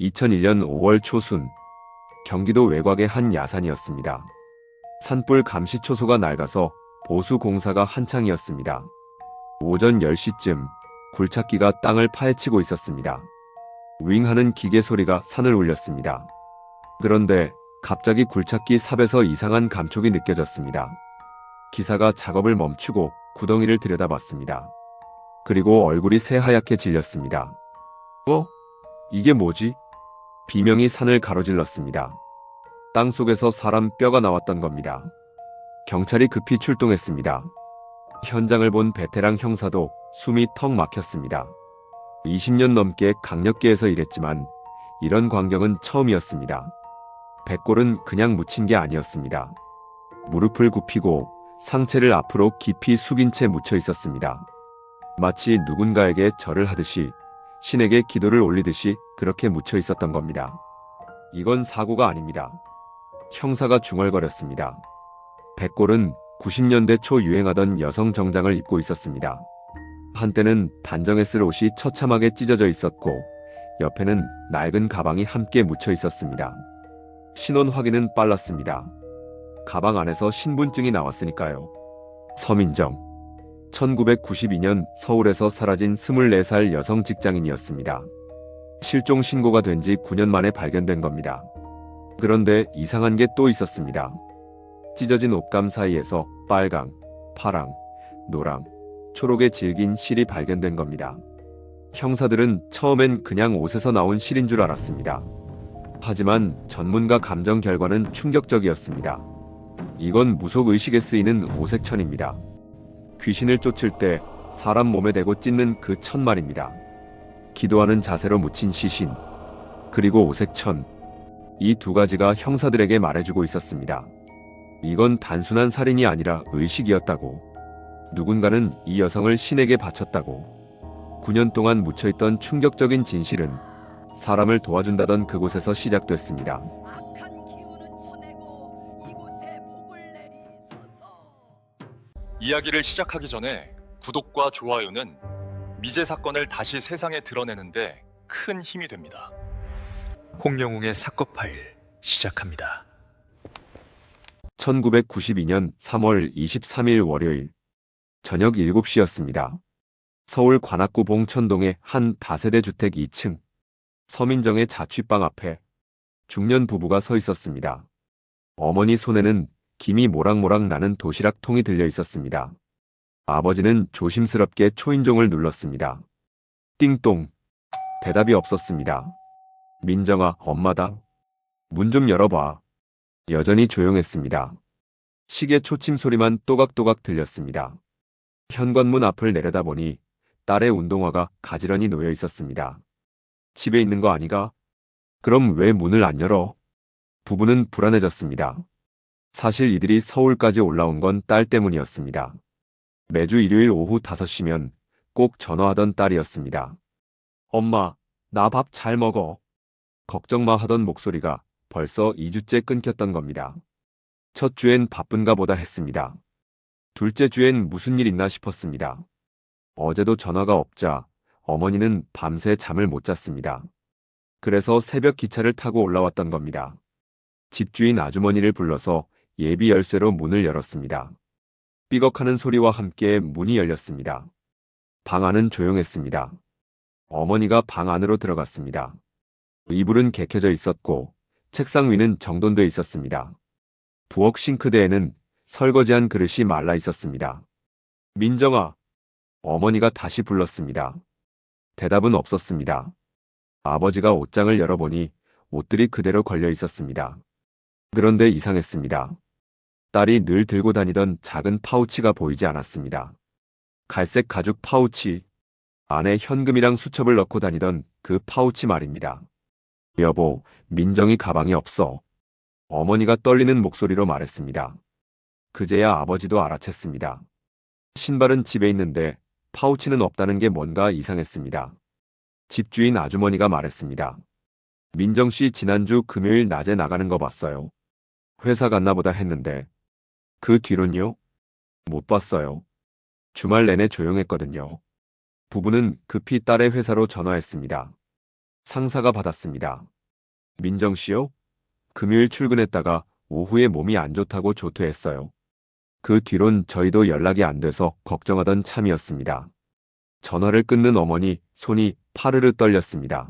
2001년 5월 초순, 경기도 외곽의 한 야산이었습니다. 산불 감시 초소가 낡아서 보수 공사가 한창이었습니다. 오전 10시쯤 굴착기가 땅을 파헤치고 있었습니다. 윙하는 기계 소리가 산을 울렸습니다. 그런데 갑자기 굴착기 삽에서 이상한 감촉이 느껴졌습니다. 기사가 작업을 멈추고 구덩이를 들여다봤습니다. 그리고 얼굴이 새하얗게 질렸습니다. 이게 뭐지? 비명이 산을 가로질렀습니다. 땅속에서 사람 뼈가 나왔던 겁니다. 경찰이 급히 출동했습니다. 현장을 본 베테랑 형사도 숨이 턱 막혔습니다. 20년 넘게 강력계에서 일했지만 이런 광경은 처음이었습니다. 백골은 그냥 묻힌 게 아니었습니다. 무릎을 굽히고 상체를 앞으로 깊이 숙인 채 묻혀 있었습니다. 마치 누군가에게 절을 하듯이, 신에게 기도를 올리듯이 그렇게 묻혀 있었던 겁니다. 이건 사고가 아닙니다. 형사가 중얼거렸습니다. 백골은 90년대 초 유행하던 여성 정장을 입고 있었습니다. 한때는 단정했을 옷이 처참하게 찢어져 있었고 옆에는 낡은 가방이 함께 묻혀 있었습니다. 신원 확인은 빨랐습니다. 가방 안에서 신분증이 나왔으니까요. 서민정. 1992년 서울에서 사라진 24살 여성 직장인이었습니다. 실종 신고가 된 지 9년 만에 발견된 겁니다. 그런데 이상한 게 또 있었습니다. 찢어진 옷감 사이에서 빨강, 파랑, 노랑, 초록의 질긴 실이 발견된 겁니다. 형사들은 처음엔 그냥 옷에서 나온 실인 줄 알았습니다. 하지만 전문가 감정 결과는 충격적이었습니다. 이건 무속의식에 쓰이는 오색천입니다. 귀신을 쫓을 때 사람 몸에 대고 찢는 그 천 말입니다. 기도하는 자세로 묻힌 시신, 그리고 오색천, 이 두 가지가 형사들에게 말해주고 있었습니다. 이건 단순한 살인이 아니라 의식이었다고. 누군가는 이 여성을 신에게 바쳤다고. 9년 동안 묻혀있던 충격적인 진실은 사람을 도와준다던 그곳에서 시작됐습니다. 이야기를 시작하기 전에 구독과 좋아요는 미제 사건을 다시 세상에 드러내는데 큰 힘이 됩니다. 홍영웅의 사건 파일 시작합니다. 1992년 3월 23일 월요일 저녁 7시였습니다. 서울 관악구 봉천동의 한 다세대 주택 2층 서민정의 자취방 앞에 중년 부부가 서 있었습니다. 어머니 손에는 김이 모락모락 나는 도시락 통이 들려 있었습니다. 아버지는 조심스럽게 초인종을 눌렀습니다. 띵동. 대답이 없었습니다. 민정아, 엄마다. 문 좀 열어봐. 여전히 조용했습니다. 시계 초침 소리만 또각또각 들렸습니다. 현관문 앞을 내려다보니 딸의 운동화가 가지런히 놓여 있었습니다. 집에 있는 거 아니가? 그럼 왜 문을 안 열어? 부부는 불안해졌습니다. 사실 이들이 서울까지 올라온 건 딸 때문이었습니다. 매주 일요일 오후 5시면 꼭 전화하던 딸이었습니다. 엄마, 나 밥 잘 먹어. 걱정 마 하던 목소리가 벌써 2주째 끊겼던 겁니다. 첫 주엔 바쁜가 보다 했습니다. 둘째 주엔 무슨 일 있나 싶었습니다. 어제도 전화가 없자 어머니는 밤새 잠을 못 잤습니다. 그래서 새벽 기차를 타고 올라왔던 겁니다. 집주인 아주머니를 불러서 예비 열쇠로 문을 열었습니다. 삐걱하는 소리와 함께 문이 열렸습니다. 방 안은 조용했습니다. 어머니가 방 안으로 들어갔습니다. 이불은 개켜져 있었고 책상 위는 정돈돼 있었습니다. 부엌 싱크대에는 설거지한 그릇이 말라 있었습니다. 민정아, 어머니가 다시 불렀습니다. 대답은 없었습니다. 아버지가 옷장을 열어보니 옷들이 그대로 걸려 있었습니다. 그런데 이상했습니다. 딸이 늘 들고 다니던 작은 파우치가 보이지 않았습니다. 갈색 가죽 파우치, 안에 현금이랑 수첩을 넣고 다니던 그 파우치 말입니다. 여보, 민정이 가방이 없어. 어머니가 떨리는 목소리로 말했습니다. 그제야 아버지도 알아챘습니다. 신발은 집에 있는데 파우치는 없다는 게 뭔가 이상했습니다. 집주인 아주머니가 말했습니다. 민정 씨 지난주 금요일 낮에 나가는 거 봤어요. 회사 갔나 보다 했는데 그 뒤론요? 못 봤어요. 주말 내내 조용했거든요. 부부는 급히 딸의 회사로 전화했습니다. 상사가 받았습니다. 민정 씨요? 금요일 출근했다가 오후에 몸이 안 좋다고 조퇴했어요. 그 뒤론 저희도 연락이 안 돼서 걱정하던 참이었습니다. 전화를 끊는 어머니 손이 파르르 떨렸습니다.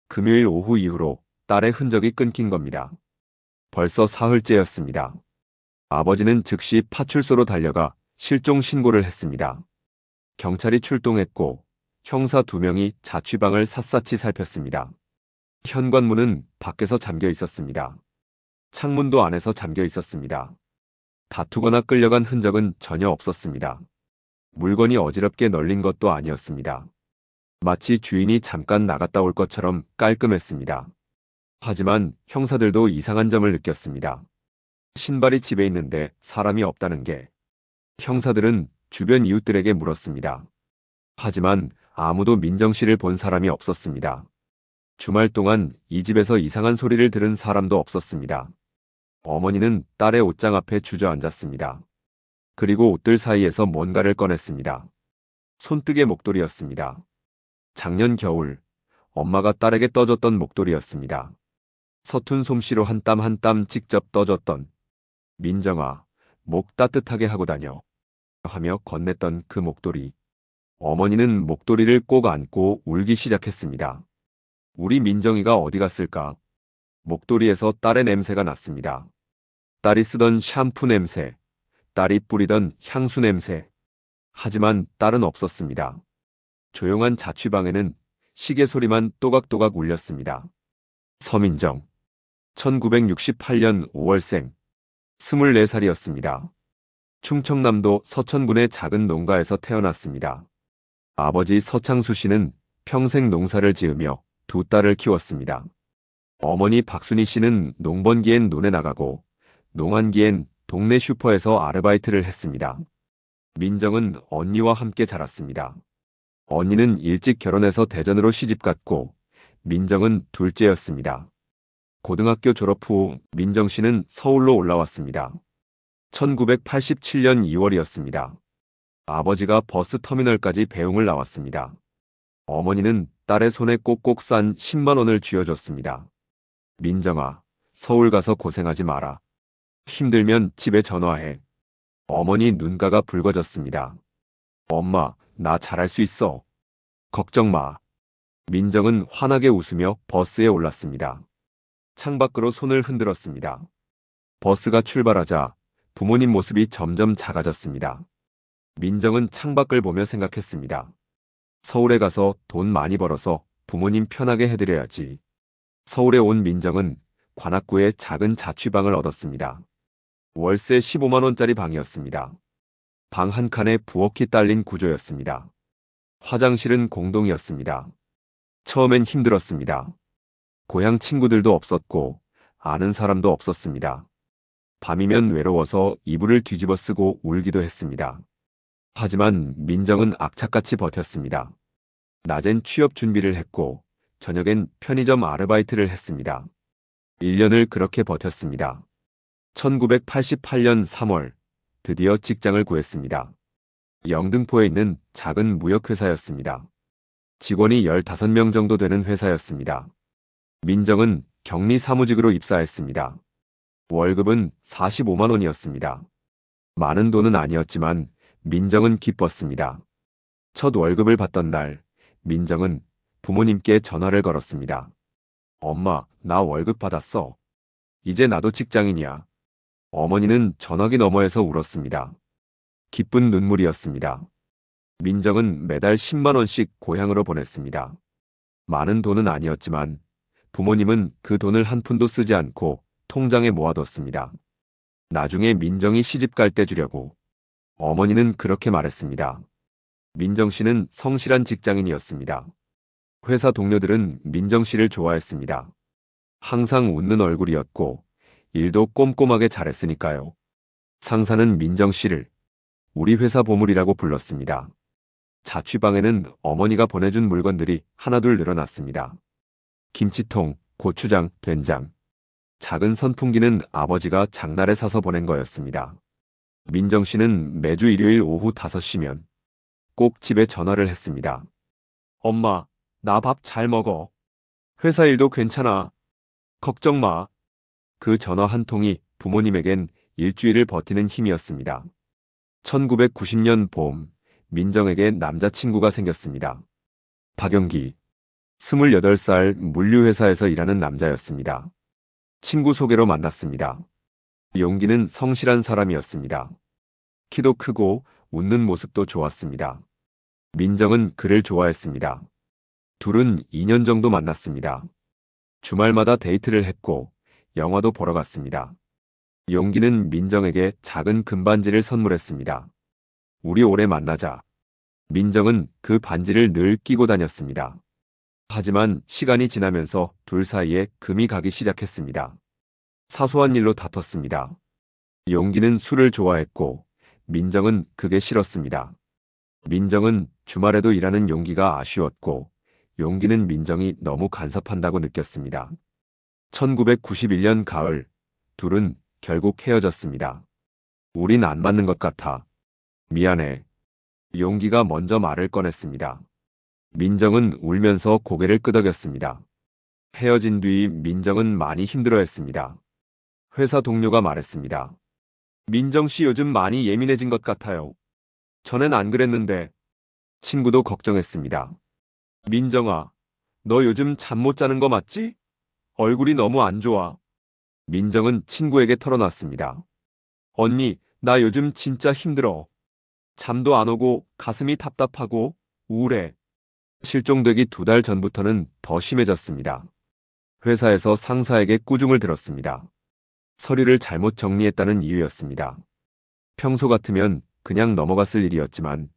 금요일 오후 이후로 딸의 흔적이 끊긴 겁니다. 벌써 사흘째였습니다. 아버지는 즉시 파출소로 달려가 실종 신고를 했습니다. 경찰이 출동했고 형사 2명이 자취방을 샅샅이 살폈습니다. 현관문은 밖에서 잠겨 있었습니다. 창문도 안에서 잠겨 있었습니다. 다투거나 끌려간 흔적은 전혀 없었습니다. 물건이 어지럽게 널린 것도 아니었습니다. 마치 주인이 잠깐 나갔다 올 것처럼 깔끔했습니다. 하지만 형사들도 이상한 점을 느꼈습니다. 신발이 집에 있는데 사람이 없다는 게. 형사들은 주변 이웃들에게 물었습니다. 하지만 아무도 민정 씨를 본 사람이 없었습니다. 주말 동안 이 집에서 이상한 소리를 들은 사람도 없었습니다. 어머니는 딸의 옷장 앞에 주저앉았습니다. 그리고 옷들 사이에서 뭔가를 꺼냈습니다. 손뜨개 목도리였습니다. 작년 겨울 엄마가 딸에게 떠줬던 목도리였습니다. 서툰 솜씨로 한 땀 한 땀 직접 떠줬던. 민정아, 목 따뜻하게 하고 다녀 하며 건넸던 그 목도리. 어머니는 목도리를 꼭 안고 울기 시작했습니다. 우리 민정이가 어디 갔을까? 목도리에서 딸의 냄새가 났습니다. 딸이 쓰던 샴푸 냄새, 딸이 뿌리던 향수 냄새. 하지만 딸은 없었습니다. 조용한 자취방에는 시계 소리만 또각또각 울렸습니다. 서민정, 1968년 5월생, 24살이었습니다. 충청남도 서천군의 작은 농가에서 태어났습니다. 아버지 서창수 씨는 평생 농사를 지으며 2딸을 키웠습니다. 어머니 박순희 씨는 농번기엔 논에 나가고 농한기엔 동네 슈퍼에서 아르바이트를 했습니다. 민정은 언니와 함께 자랐습니다. 언니는 일찍 결혼해서 대전으로 시집갔고 민정은 둘째였습니다. 고등학교 졸업 후 민정 씨는 서울로 올라왔습니다. 1987년 2월이었습니다. 아버지가 버스 터미널까지 배웅을 나왔습니다. 어머니는 딸의 손에 꼭꼭 싼 10만 원을 쥐어줬습니다. 민정아, 서울 가서 고생하지 마라. 힘들면 집에 전화해. 어머니 눈가가 붉어졌습니다. 엄마, 나 잘할 수 있어. 걱정 마. 민정은 환하게 웃으며 버스에 올랐습니다. 창밖으로 손을 흔들었습니다. 버스가 출발하자 부모님 모습이 점점 작아졌습니다. 민정은 창밖을 보며 생각했습니다. 서울에 가서 돈 많이 벌어서 부모님 편하게 해드려야지. 서울에 온 민정은 관악구에 작은 자취방을 얻었습니다. 월세 15만 원짜리 방이었습니다. 방 한 칸에 부엌이 딸린 구조였습니다. 화장실은 공동이었습니다. 처음엔 힘들었습니다. 고향 친구들도 없었고 아는 사람도 없었습니다. 밤이면 외로워서 이불을 뒤집어 쓰고 울기도 했습니다. 하지만 민정은 악착같이 버텼습니다. 낮엔 취업 준비를 했고 저녁엔 편의점 아르바이트를 했습니다. 1년을 그렇게 버텼습니다. 1988년 3월 드디어 직장을 구했습니다. 영등포에 있는 작은 무역회사였습니다. 직원이 15명 정도 되는 회사였습니다. 민정은 격리 사무직으로 입사했습니다. 월급은 45만 원이었습니다. 많은 돈은 아니었지만 민정은 기뻤습니다. 첫 월급을 받던 날, 민정은 부모님께 전화를 걸었습니다. 엄마, 나 월급 받았어. 이제 나도 직장인이야. 어머니는 전화기 너머에서 울었습니다. 기쁜 눈물이었습니다. 민정은 매달 10만 원씩 고향으로 보냈습니다. 많은 돈은 아니었지만 부모님은 그 돈을 한 푼도 쓰지 않고 통장에 모아뒀습니다. 나중에 민정이 시집 갈 때 주려고. 어머니는 그렇게 말했습니다. 민정 씨는 성실한 직장인이었습니다. 회사 동료들은 민정 씨를 좋아했습니다. 항상 웃는 얼굴이었고 일도 꼼꼼하게 잘했으니까요. 상사는 민정 씨를 우리 회사 보물이라고 불렀습니다. 자취방에는 어머니가 보내준 물건들이 하나둘 늘어났습니다. 김치통, 고추장, 된장. 작은 선풍기는 아버지가 장날에 사서 보낸 거였습니다. 민정 씨는 매주 일요일 오후 5시면 꼭 집에 전화를 했습니다. 엄마, 나 밥 잘 먹어. 회사 일도 괜찮아. 걱정 마. 그 전화 한 통이 부모님에겐 일주일을 버티는 힘이었습니다. 1990년 봄, 민정에게 남자친구가 생겼습니다. 박영기, 28살 물류회사에서 일하는 남자였습니다. 친구 소개로 만났습니다. 용기는 성실한 사람이었습니다. 키도 크고 웃는 모습도 좋았습니다. 민정은 그를 좋아했습니다. 둘은 2년 정도 만났습니다. 주말마다 데이트를 했고 영화도 보러 갔습니다. 용기는 민정에게 작은 금반지를 선물했습니다. 우리 오래 만나자. 민정은 그 반지를 늘 끼고 다녔습니다. 하지만 시간이 지나면서 둘 사이에 금이 가기 시작했습니다. 사소한 일로 다퉜습니다. 용기는 술을 좋아했고 민정은 그게 싫었습니다. 민정은 주말에도 일하는 용기가 아쉬웠고 용기는 민정이 너무 간섭한다고 느꼈습니다. 1991년 가을, 둘은 결국 헤어졌습니다. 우린 안 맞는 것 같아. 미안해. 용기가 먼저 말을 꺼냈습니다. 민정은 울면서 고개를 끄덕였습니다. 헤어진 뒤 민정은 많이 힘들어했습니다. 회사 동료가 말했습니다. 민정 씨 요즘 많이 예민해진 것 같아요. 전엔 안 그랬는데. 친구도 걱정했습니다. 민정아, 너 요즘 잠 못 자는 거 맞지? 얼굴이 너무 안 좋아. 민정은 친구에게 털어놨습니다. 언니, 나 요즘 진짜 힘들어. 잠도 안 오고 가슴이 답답하고 우울해. 실종되기 2달 전부터는 더 심해졌습니다. 회사에서 상사에게 꾸중을 들었습니다. 서류를 잘못 정리했다는 이유였습니다. 평소 같으면 그냥 넘어갔을 일이었지만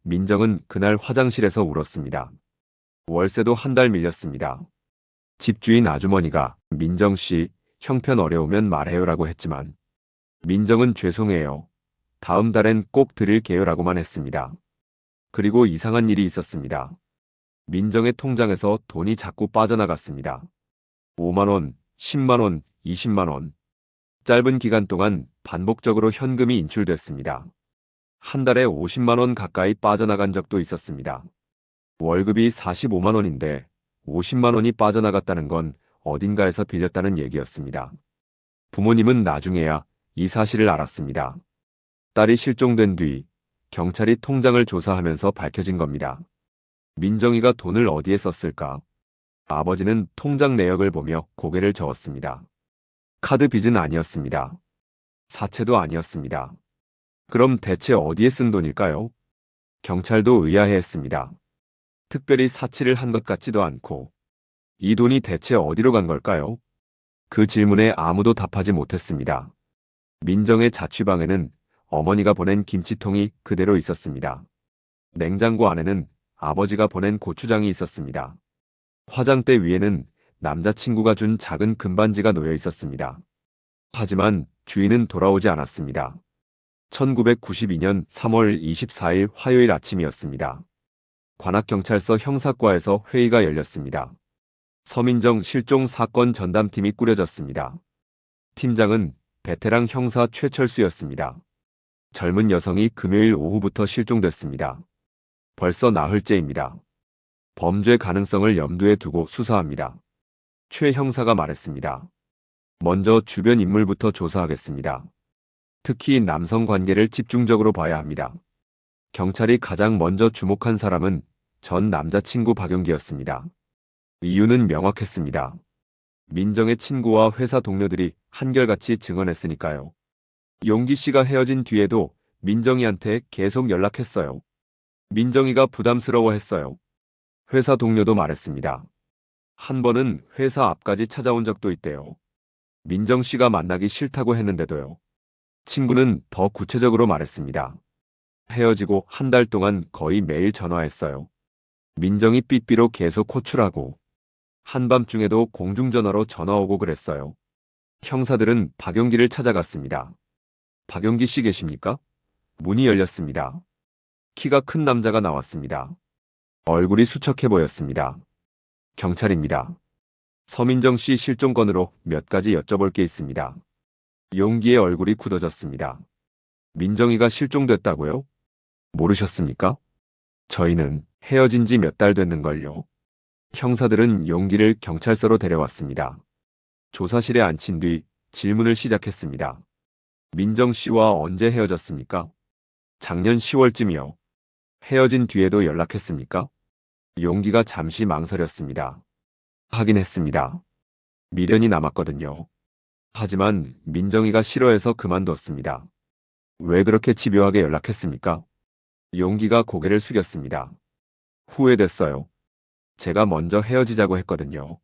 민정은 그날 화장실에서 울었습니다. 월세도 한 달 밀렸습니다. 집주인 아주머니가 민정 씨 형편 어려우면 말해요라고 했지만 민정은 죄송해요. 다음 달엔 꼭 드릴게요라고만 했습니다. 그리고 이상한 일이 있었습니다. 민정의 통장에서 돈이 자꾸 빠져나갔습니다. 5만 원, 10만 원, 20만 원. 짧은 기간 동안 반복적으로 현금이 인출됐습니다. 한 달에 50만 원 가까이 빠져나간 적도 있었습니다. 월급이 45만 원인데 50만 원이 빠져나갔다는 건 어딘가에서 빌렸다는 얘기였습니다. 부모님은 나중에야 이 사실을 알았습니다. 딸이 실종된 뒤 경찰이 통장을 조사하면서 밝혀진 겁니다. 민정이가 돈을 어디에 썼을까? 아버지는 통장 내역을 보며 고개를 저었습니다. 카드 빚은 아니었습니다. 사채도 아니었습니다. 그럼 대체 어디에 쓴 돈일까요? 경찰도 의아해했습니다. 특별히 사치를 한 것 같지도 않고 이 돈이 대체 어디로 간 걸까요? 그 질문에 아무도 답하지 못했습니다. 민정의 자취방에는 어머니가 보낸 김치통이 그대로 있었습니다. 냉장고 안에는 아버지가 보낸 고추장이 있었습니다. 화장대 위에는 남자친구가 준 작은 금반지가 놓여 있었습니다. 하지만 주인은 돌아오지 않았습니다. 1992년 3월 24일 화요일 아침이었습니다. 관악경찰서 형사과에서 회의가 열렸습니다. 서민정 실종 사건 전담팀이 꾸려졌습니다. 팀장은 베테랑 형사 최철수였습니다. 젊은 여성이 금요일 오후부터 실종됐습니다. 벌써 나흘째입니다. 범죄 가능성을 염두에 두고 수사합니다. 최 형사가 말했습니다. 먼저 주변 인물부터 조사하겠습니다. 특히 남성 관계를 집중적으로 봐야 합니다. 경찰이 가장 먼저 주목한 사람은 전 남자친구 박용기였습니다. 이유는 명확했습니다. 민정의 친구와 회사 동료들이 한결같이 증언했으니까요. 용기 씨가 헤어진 뒤에도 민정이한테 계속 연락했어요. 민정이가 부담스러워했어요. 회사 동료도 말했습니다. 한 번은 회사 앞까지 찾아온 적도 있대요. 민정 씨가 만나기 싫다고 했는데도요. 친구는 더 구체적으로 말했습니다. 헤어지고 한 달 동안 거의 매일 전화했어요. 민정이 삐삐로 계속 호출하고 한밤중에도 공중전화로 전화 오고 그랬어요. 형사들은 박용기를 찾아갔습니다. 박용기 씨 계십니까? 문이 열렸습니다. 키가 큰 남자가 나왔습니다. 얼굴이 수척해 보였습니다. 경찰입니다. 서민정 씨 실종 건으로 몇 가지 여쭤볼 게 있습니다. 용기의 얼굴이 굳어졌습니다. 민정이가 실종됐다고요? 모르셨습니까? 저희는 헤어진 지 몇 달 됐는걸요. 형사들은 용기를 경찰서로 데려왔습니다. 조사실에 앉힌 뒤 질문을 시작했습니다. 민정 씨와 언제 헤어졌습니까? 작년 10월쯤이요. 헤어진 뒤에도 연락했습니까? 용기가 잠시 망설였습니다. 하긴 했습니다. 미련이 남았거든요. 하지만 민정이가 싫어해서 그만뒀습니다. 왜 그렇게 집요하게 연락했습니까? 용기가 고개를 숙였습니다. 후회됐어요. 제가 먼저 헤어지자고 했거든요.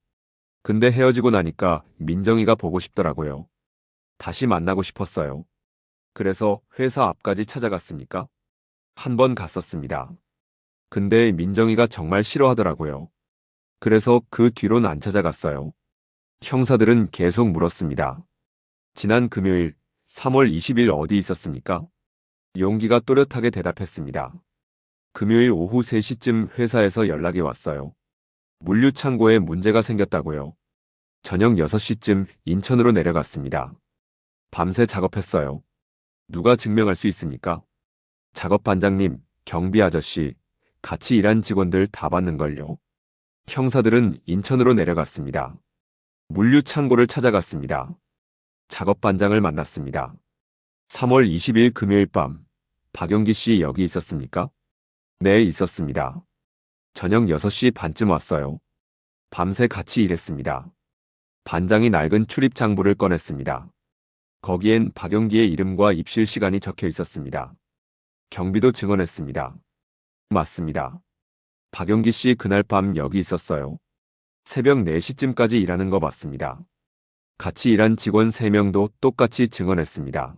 근데 헤어지고 나니까 민정이가 보고 싶더라고요. 다시 만나고 싶었어요. 그래서 회사 앞까지 찾아갔습니까? 한 번 갔었습니다. 근데 민정이가 정말 싫어하더라고요. 그래서 그 뒤로는 안 찾아갔어요. 형사들은 계속 물었습니다. 지난 금요일 3월 20일 어디 있었습니까? 용기가 또렷하게 대답했습니다. 금요일 오후 3시쯤 회사에서 연락이 왔어요. 물류 창고에 문제가 생겼다고요. 저녁 6시쯤 인천으로 내려갔습니다. 밤새 작업했어요. 누가 증명할 수 있습니까? 작업 반장님, 경비 아저씨, 같이 일한 직원들 다 봤는걸요. 형사들은 인천으로 내려갔습니다. 물류 창고를 찾아갔습니다. 작업 반장을 만났습니다. 3월 20일 금요일 밤, 박용기 씨 여기 있었습니까? 네, 있었습니다. 저녁 6시 반쯤 왔어요. 밤새 같이 일했습니다. 반장이 낡은 출입 장부를 꺼냈습니다. 거기엔 박용기의 이름과 입실 시간이 적혀 있었습니다. 경비도 증언했습니다. 맞습니다. 박용기 씨 그날 밤 여기 있었어요. 새벽 4시쯤까지 일하는 거 맞습니다. 같이 일한 직원 3명도 똑같이 증언했습니다.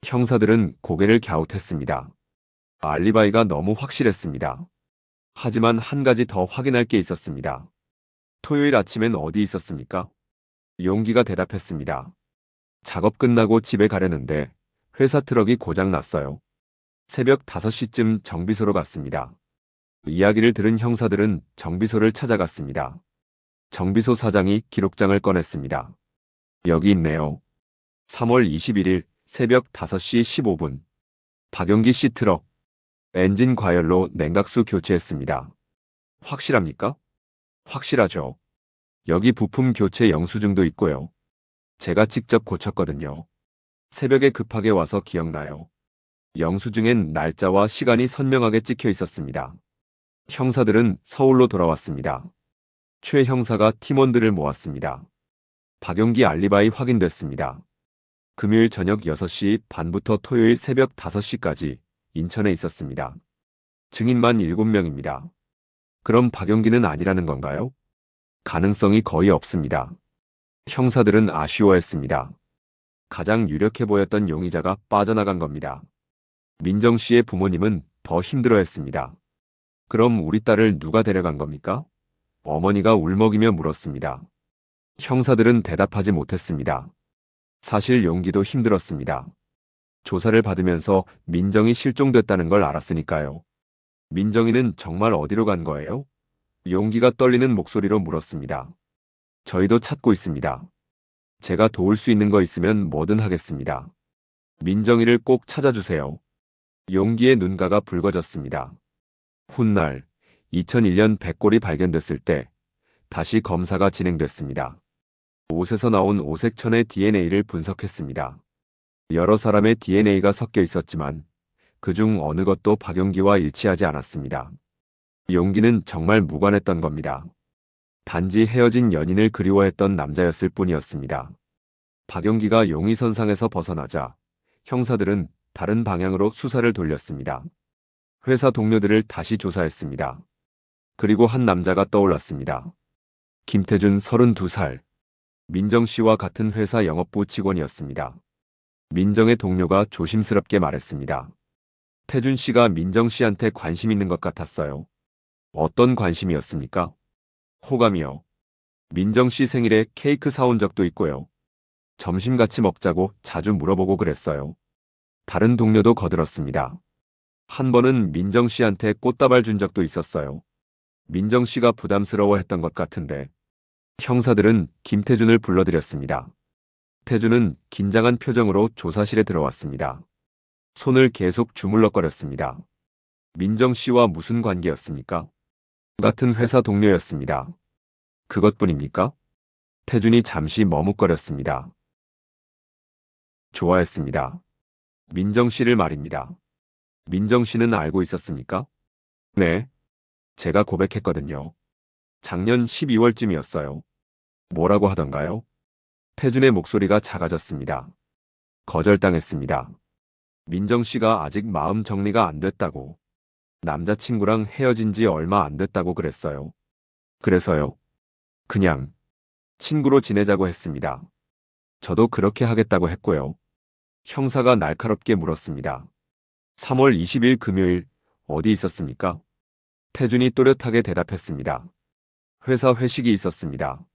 형사들은 고개를 갸웃했습니다. 알리바이가 너무 확실했습니다. 하지만 한 가지 더 확인할 게 있었습니다. 토요일 아침엔 어디 있었습니까? 용기가 대답했습니다. 작업 끝나고 집에 가려는데 회사 트럭이 고장 났어요. 새벽 5시쯤 정비소로 갔습니다. 이야기를 들은 형사들은 정비소를 찾아갔습니다. 정비소 사장이 기록장을 꺼냈습니다. 여기 있네요. 3월 21일 새벽 5시 15분. 박용기 씨 트럭. 엔진 과열로 냉각수 교체했습니다. 확실합니까? 확실하죠. 여기 부품 교체 영수증도 있고요. 제가 직접 고쳤거든요. 새벽에 급하게 와서 기억나요. 영수증엔 날짜와 시간이 선명하게 찍혀 있었습니다. 형사들은 서울로 돌아왔습니다. 최 형사가 팀원들을 모았습니다. 박용기 알리바이 확인됐습니다. 금요일 저녁 6시 반부터 토요일 새벽 5시까지 인천에 있었습니다. 증인만 7명입니다. 그럼 박용기는 아니라는 건가요? 가능성이 거의 없습니다. 형사들은 아쉬워했습니다. 가장 유력해 보였던 용의자가 빠져나간 겁니다. 민정 씨의 부모님은 더 힘들어했습니다. 그럼 우리 딸을 누가 데려간 겁니까? 어머니가 울먹이며 물었습니다. 형사들은 대답하지 못했습니다. 사실 용기도 힘들었습니다. 조사를 받으면서 민정이 실종됐다는 걸 알았으니까요. 민정이는 정말 어디로 간 거예요? 용기가 떨리는 목소리로 물었습니다. 저희도 찾고 있습니다. 제가 도울 수 있는 거 있으면 뭐든 하겠습니다. 민정이를 꼭 찾아주세요. 용기의 눈가가 붉어졌습니다. 훗날 2001년 백골이 발견됐을 때 다시 검사가 진행됐습니다. 옷에서 나온 오색천의 DNA를 분석했습니다. 여러 사람의 DNA가 섞여 있었지만 그중 어느 것도 박용기와 일치하지 않았습니다. 용기는 정말 무관했던 겁니다. 단지 헤어진 연인을 그리워했던 남자였을 뿐이었습니다. 박용기가 용의선상에서 벗어나자 형사들은 다른 방향으로 수사를 돌렸습니다. 회사 동료들을 다시 조사했습니다. 그리고 한 남자가 떠올랐습니다. 김태준 32살. 민정 씨와 같은 회사 영업부 직원이었습니다. 민정의 동료가 조심스럽게 말했습니다. 태준 씨가 민정 씨한테 관심 있는 것 같았어요. 어떤 관심이었습니까? 호감이요. 민정 씨 생일에 케이크 사온 적도 있고요. 점심 같이 먹자고 자주 물어보고 그랬어요. 다른 동료도 거들었습니다. 한 번은 민정 씨한테 꽃다발 준 적도 있었어요. 민정 씨가 부담스러워했던 것 같은데. 형사들은 김태준을 불러들였습니다. 태준은 긴장한 표정으로 조사실에 들어왔습니다. 손을 계속 주물럭거렸습니다. 민정 씨와 무슨 관계였습니까? 같은 회사 동료였습니다. 그것뿐입니까? 태준이 잠시 머뭇거렸습니다. 좋아했습니다. 민정 씨를 말입니다. 민정 씨는 알고 있었습니까? 네, 제가 고백했거든요. 작년 12월쯤이었어요. 뭐라고 하던가요? 태준의 목소리가 작아졌습니다. 거절당했습니다. 민정 씨가 아직 마음 정리가 안 됐다고. 남자친구랑 헤어진 지 얼마 안 됐다고 그랬어요. 그래서요. 그냥 친구로 지내자고 했습니다. 저도 그렇게 하겠다고 했고요. 형사가 날카롭게 물었습니다. 3월 20일 금요일 어디 있었습니까? 태준이 또렷하게 대답했습니다. 회사 회식이 있었습니다.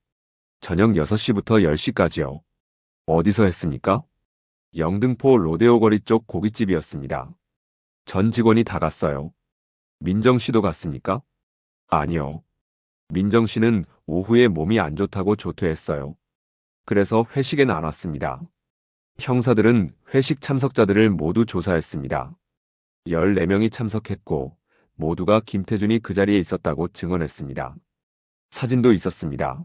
저녁 6시부터 10시까지요. 어디서 했습니까? 영등포 로데오 거리 쪽 고깃집이었습니다. 전 직원이 다 갔어요. 민정 씨도 갔습니까? 아니요. 민정 씨는 오후에 몸이 안 좋다고 조퇴했어요. 그래서 회식엔 안 왔습니다. 형사들은 회식 참석자들을 모두 조사했습니다. 14명이 참석했고 모두가 김태준이 그 자리에 있었다고 증언했습니다. 사진도 있었습니다.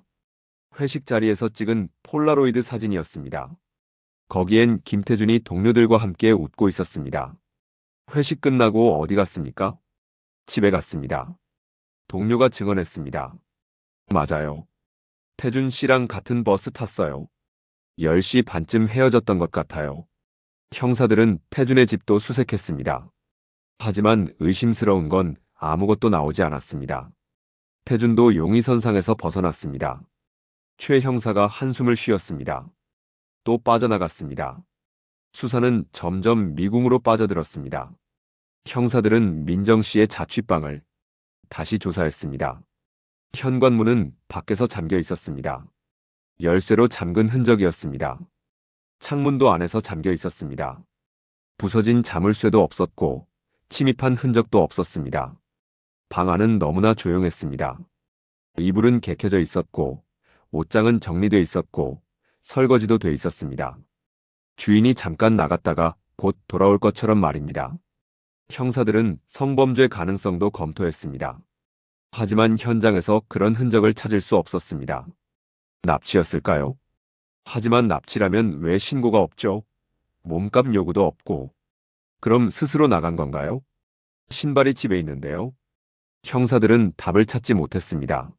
회식 자리에서 찍은 폴라로이드 사진이었습니다. 거기엔 김태준이 동료들과 함께 웃고 있었습니다. 회식 끝나고 어디 갔습니까? 집에 갔습니다. 동료가 증언했습니다. 맞아요. 태준 씨랑 같은 버스 탔어요. 10시 반쯤 헤어졌던 것 같아요. 형사들은 태준의 집도 수색했습니다. 하지만 의심스러운 건 아무것도 나오지 않았습니다. 태준도 용의선상에서 벗어났습니다. 최 형사가 한숨을 쉬었습니다. 또 빠져나갔습니다. 수사는 점점 미궁으로 빠져들었습니다. 형사들은 민정 씨의 자취방을 다시 조사했습니다. 현관문은 밖에서 잠겨 있었습니다. 열쇠로 잠근 흔적이었습니다. 창문도 안에서 잠겨 있었습니다. 부서진 자물쇠도 없었고 침입한 흔적도 없었습니다. 방 안은 너무나 조용했습니다. 이불은 개켜져 있었고 옷장은 정리돼 있었고 설거지도 돼 있었습니다. 주인이 잠깐 나갔다가 곧 돌아올 것처럼 말입니다. 형사들은 성범죄 가능성도 검토했습니다. 하지만 현장에서 그런 흔적을 찾을 수 없었습니다. 납치였을까요? 하지만 납치라면 왜 신고가 없죠? 몸값 요구도 없고. 그럼 스스로 나간 건가요? 신발이 집에 있는데요. 형사들은 답을 찾지 못했습니다.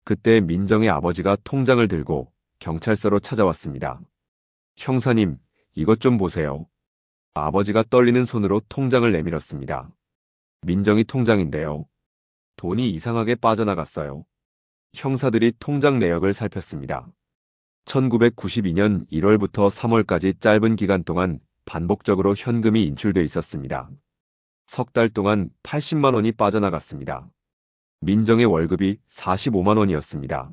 그때 민정의 아버지가 통장을 들고 경찰서로 찾아왔습니다. 형사님, 이것 좀 보세요. 아버지가 떨리는 손으로 통장을 내밀었습니다. 민정이 통장인데요. 돈이 이상하게 빠져나갔어요. 형사들이 통장 내역을 살폈습니다. 1992년 1월부터 3월까지 짧은 기간 동안 반복적으로 현금이 인출돼 있었습니다. 석 달 동안 80만 원이 빠져나갔습니다. 민정의 월급이 45만 원이었습니다.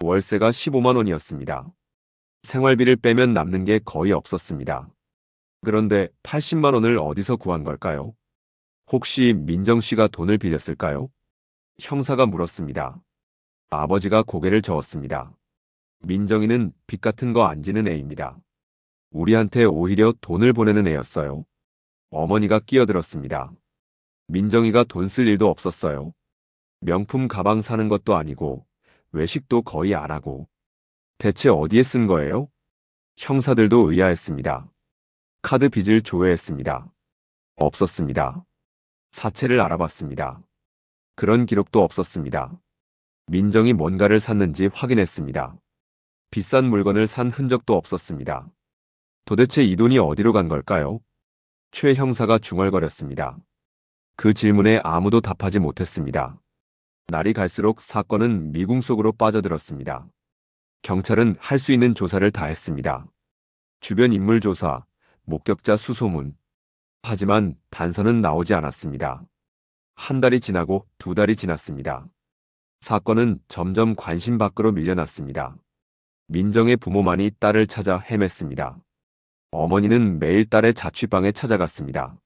월세가 15만 원이었습니다. 생활비를 빼면 남는 게 거의 없었습니다. 그런데 80만 원을 어디서 구한 걸까요? 혹시 민정 씨가 돈을 빌렸을까요? 형사가 물었습니다. 아버지가 고개를 저었습니다. 민정이는 빚 같은 거 안 지는 애입니다. 우리한테 오히려 돈을 보내는 애였어요. 어머니가 끼어들었습니다. 민정이가 돈 쓸 일도 없었어요. 명품 가방 사는 것도 아니고 외식도 거의 안 하고. 대체 어디에 쓴 거예요? 형사들도 의아했습니다. 카드 빚을 조회했습니다. 없었습니다. 사채를 알아봤습니다. 그런 기록도 없었습니다. 민정이 뭔가를 샀는지 확인했습니다. 비싼 물건을 산 흔적도 없었습니다. 도대체 이 돈이 어디로 간 걸까요? 최 형사가 중얼거렸습니다. 그 질문에 아무도 답하지 못했습니다. 날이 갈수록 사건은 미궁 속으로 빠져들었습니다. 경찰은 할 수 있는 조사를 다 했습니다. 주변 인물 조사, 목격자 수소문. 하지만 단서는 나오지 않았습니다. 한 달이 지나고 2달이 지났습니다. 사건은 점점 관심 밖으로 밀려났습니다. 민정의 부모만이 딸을 찾아 헤맸습니다. 어머니는 매일 딸의 자취방에 찾아갔습니다.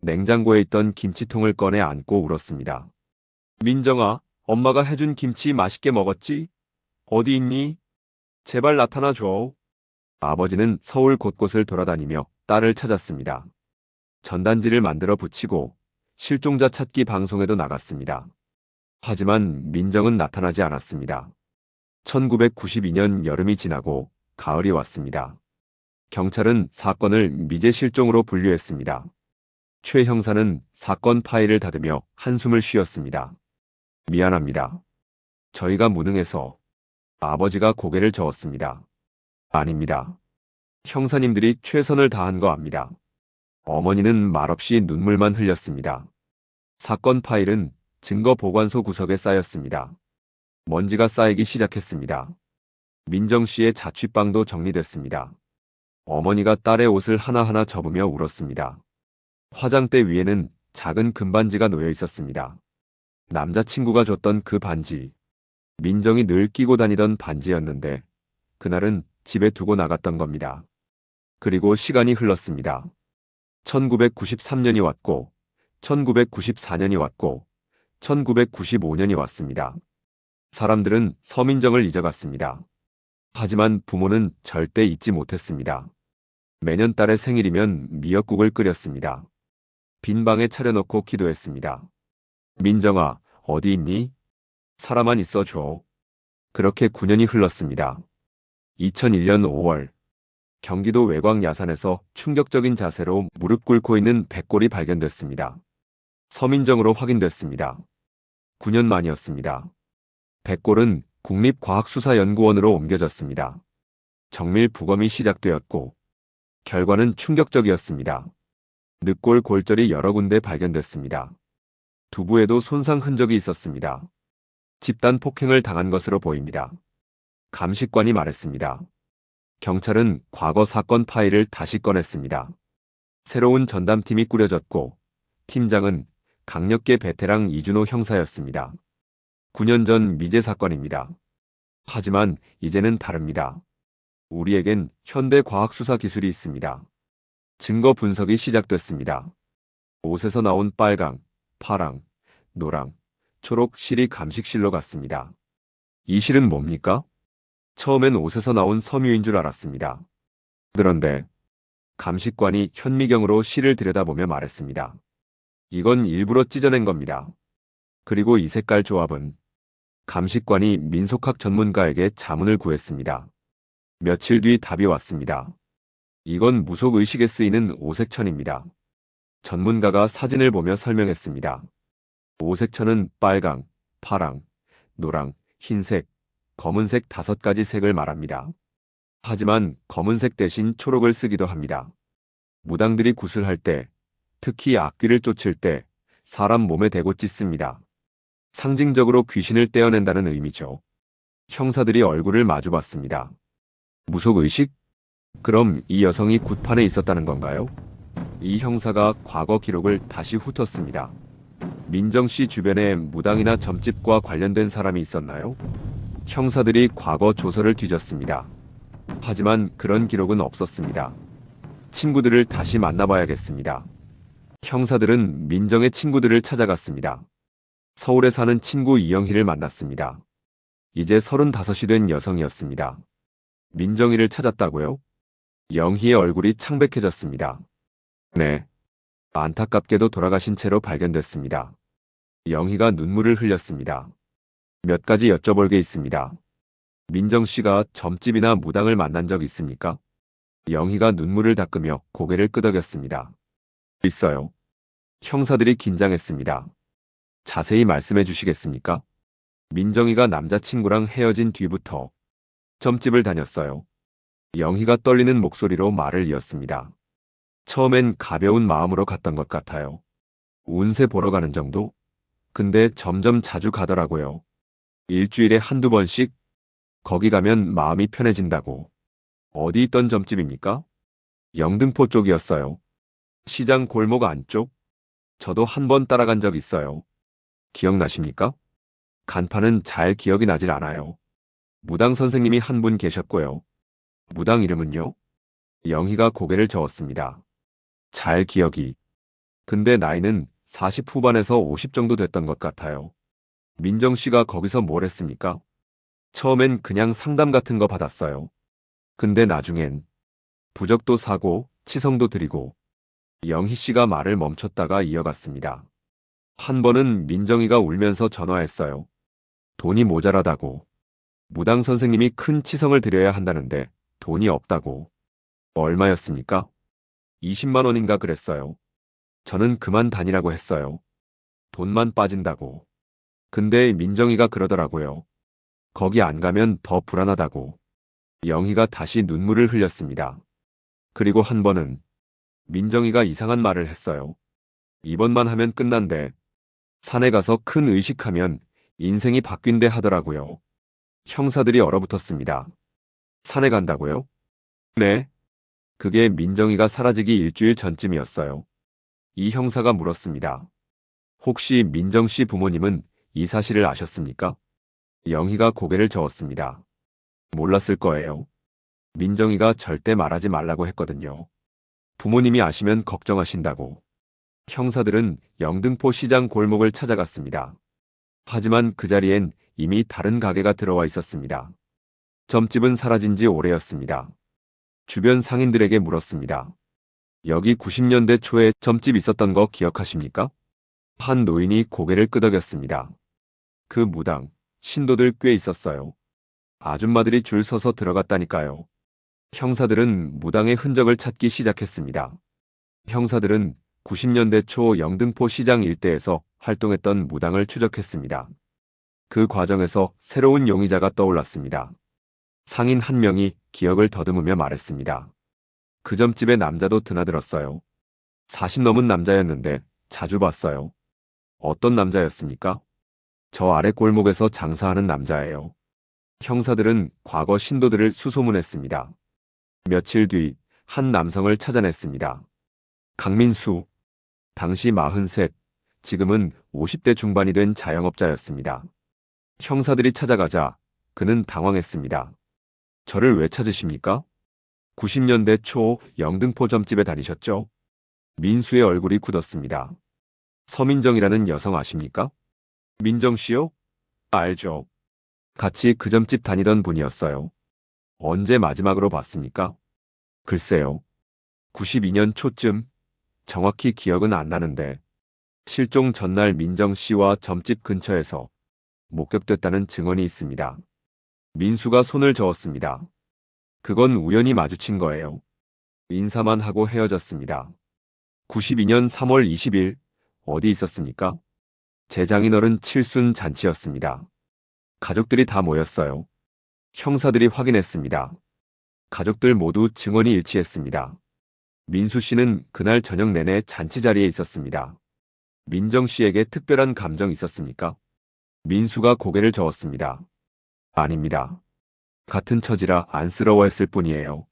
냉장고에 있던 김치통을 꺼내 안고 울었습니다. 민정아, 엄마가 해준 김치 맛있게 먹었지? 어디 있니? 제발 나타나줘. 아버지는 서울 곳곳을 돌아다니며 딸을 찾았습니다. 전단지를 만들어 붙이고 실종자 찾기 방송에도 나갔습니다. 하지만 민정은 나타나지 않았습니다. 1992년 여름이 지나고 가을이 왔습니다. 경찰은 사건을 미제 실종으로 분류했습니다. 최 형사는 사건 파일을 닫으며 한숨을 쉬었습니다. 미안합니다. 저희가 무능해서. 아버지가 고개를 저었습니다. 아닙니다. 형사님들이 최선을 다한 거 압니다. 어머니는 말없이 눈물만 흘렸습니다. 사건 파일은 증거 보관소 구석에 쌓였습니다. 먼지가 쌓이기 시작했습니다. 민정 씨의 자취방도 정리됐습니다. 어머니가 딸의 옷을 하나하나 접으며 울었습니다. 화장대 위에는 작은 금반지가 놓여 있었습니다. 남자친구가 줬던 그 반지. 민정이 늘 끼고 다니던 반지였는데 그날은 집에 두고 나갔던 겁니다. 그리고 시간이 흘렀습니다. 1993년이 왔고 1994년이 왔고 1995년이 왔습니다. 사람들은 서민정을 잊어갔습니다. 하지만 부모는 절대 잊지 못했습니다. 매년 딸의 생일이면 미역국을 끓였습니다. 빈 방에 차려놓고 기도했습니다. 민정아, 어디 있니? 살아만 있어줘. 그렇게 9년이 흘렀습니다. 2001년 5월, 경기도 외광 야산에서 충격적인 자세로 무릎 꿇고 있는 백골이 발견됐습니다. 서민정으로 확인됐습니다. 9년 만이었습니다. 백골은 국립과학수사연구원으로 옮겨졌습니다. 정밀 부검이 시작되었고 결과는 충격적이었습니다. 늑골 골절이 여러 군데 발견됐습니다. 두부에도 손상 흔적이 있었습니다. 집단 폭행을 당한 것으로 보입니다. 감식관이 말했습니다. 경찰은 과거 사건 파일을 다시 꺼냈습니다. 새로운 전담팀이 꾸려졌고 팀장은 강력계 베테랑 이준호 형사였습니다. 9년 전 미제 사건입니다. 하지만 이제는 다릅니다. 우리에겐 현대 과학수사 기술이 있습니다. 증거 분석이 시작됐습니다. 옷에서 나온 빨강, 파랑, 노랑, 초록 실이 감식실로 갔습니다. 이 실은 뭡니까? 처음엔 옷에서 나온 섬유인 줄 알았습니다. 그런데 감식관이 현미경으로 실을 들여다보며 말했습니다. 이건 일부러 찢어낸 겁니다. 그리고 이 색깔 조합은 감식관이 민속학 전문가에게 자문을 구했습니다. 며칠 뒤 답이 왔습니다. 이건 무속의식에 쓰이는 오색천입니다. 전문가가 사진을 보며 설명했습니다. 오색천은 빨강, 파랑, 노랑, 흰색, 검은색 5가지 색을 말합니다. 하지만 검은색 대신 초록을 쓰기도 합니다. 무당들이 구슬할 때, 특히 악귀를 쫓을 때 사람 몸에 대고 찢습니다. 상징적으로 귀신을 떼어낸다는 의미죠. 형사들이 얼굴을 마주봤습니다. 무속의식? 그럼 이 여성이 굿판에 있었다는 건가요? 이 형사가 과거 기록을 다시 훑었습니다. 민정 씨 주변에 무당이나 점집과 관련된 사람이 있었나요? 형사들이 과거 조서를 뒤졌습니다. 하지만 그런 기록은 없었습니다. 친구들을 다시 만나봐야겠습니다. 형사들은 민정의 친구들을 찾아갔습니다. 서울에 사는 친구 이영희를 만났습니다. 이제 35이 된 여성이었습니다. 민정이를 찾았다고요? 영희의 얼굴이 창백해졌습니다. 네. 안타깝게도 돌아가신 채로 발견됐습니다. 영희가 눈물을 흘렸습니다. 몇 가지 여쭤볼 게 있습니다. 민정 씨가 점집이나 무당을 만난 적 있습니까? 영희가 눈물을 닦으며 고개를 끄덕였습니다. 있어요. 형사들이 긴장했습니다. 자세히 말씀해 주시겠습니까? 민정이가 남자친구랑 헤어진 뒤부터 점집을 다녔어요. 영희가 떨리는 목소리로 말을 이었습니다. 처음엔 가벼운 마음으로 갔던 것 같아요. 운세 보러 가는 정도? 근데 점점 자주 가더라고요. 일주일에 한두 번씩? 거기 가면 마음이 편해진다고. 어디 있던 점집입니까? 영등포 쪽이었어요. 시장 골목 안쪽? 저도 한 번 따라간 적 있어요. 기억나십니까? 간판은 잘 기억이 나질 않아요. 무당 선생님이 한 분 계셨고요. 무당 이름은요? 영희가 고개를 저었습니다. 잘 기억이. 근데 나이는 40 후반에서 50 정도 됐던 것 같아요. 민정 씨가 거기서 뭘 했습니까? 처음엔 그냥 상담 같은 거 받았어요. 근데 나중엔 부적도 사고 치성도 드리고. 영희 씨가 말을 멈췄다가 이어갔습니다. 한 번은 민정이가 울면서 전화했어요. 돈이 모자라다고. 무당 선생님이 큰 치성을 드려야 한다는데 돈이 없다고. 얼마였습니까? 20만 원인가 그랬어요. 저는 그만 다니라고 했어요. 돈만 빠진다고. 근데 민정이가 그러더라고요. 거기 안 가면 더 불안하다고. 영희가 다시 눈물을 흘렸습니다. 그리고 한 번은 민정이가 이상한 말을 했어요. 이번만 하면 끝난대. 산에 가서 큰 의식하면 인생이 바뀐대 하더라고요. 형사들이 얼어붙었습니다. 산에 간다고요? 네. 그게 민정이가 사라지기 일주일 전쯤이었어요. 이 형사가 물었습니다. 혹시 민정 씨 부모님은 이 사실을 아셨습니까? 영희가 고개를 저었습니다. 몰랐을 거예요. 민정이가 절대 말하지 말라고 했거든요. 부모님이 아시면 걱정하신다고. 형사들은 영등포 시장 골목을 찾아갔습니다. 하지만 그 자리엔 이미 다른 가게가 들어와 있었습니다. 점집은 사라진 지 오래였습니다. 주변 상인들에게 물었습니다. 여기 90년대 초에 점집 있었던 거 기억하십니까? 한 노인이 고개를 끄덕였습니다. 그 무당, 신도들 꽤 있었어요. 아줌마들이 줄 서서 들어갔다니까요. 형사들은 무당의 흔적을 찾기 시작했습니다. 형사들은 90년대 초 영등포 시장 일대에서 활동했던 무당을 추적했습니다. 그 과정에서 새로운 용의자가 떠올랐습니다. 상인 한 명이 기억을 더듬으며 말했습니다. 그 점집에 남자도 드나들었어요. 40 넘은 남자였는데 자주 봤어요. 어떤 남자였습니까? 저 아래 골목에서 장사하는 남자예요. 형사들은 과거 신도들을 수소문했습니다. 며칠 뒤 한 남성을 찾아냈습니다. 강민수, 당시 43, 지금은 50대 중반이 된 자영업자였습니다. 형사들이 찾아가자 그는 당황했습니다. 저를 왜 찾으십니까? 90년대 초 영등포 점집에 다니셨죠? 민수의 얼굴이 굳었습니다. 서민정이라는 여성 아십니까? 민정 씨요? 알죠. 같이 그 점집 다니던 분이었어요. 언제 마지막으로 봤습니까? 글쎄요. 92년 초쯤, 정확히 기억은 안 나는데 실종 전날 민정 씨와 점집 근처에서 목격됐다는 증언이 있습니다. 민수가 손을 저었습니다. 그건 우연히 마주친 거예요. 인사만 하고 헤어졌습니다. 92년 3월 20일 어디 있었습니까? 제 장인어른 칠순 잔치였습니다. 가족들이 다 모였어요. 형사들이 확인했습니다. 가족들 모두 증언이 일치했습니다. 민수 씨는 그날 저녁 내내 잔치 자리에 있었습니다. 민정 씨에게 특별한 감정 있었습니까? 민수가 고개를 저었습니다. 아닙니다. 같은 처지라 안쓰러워했을 뿐이에요.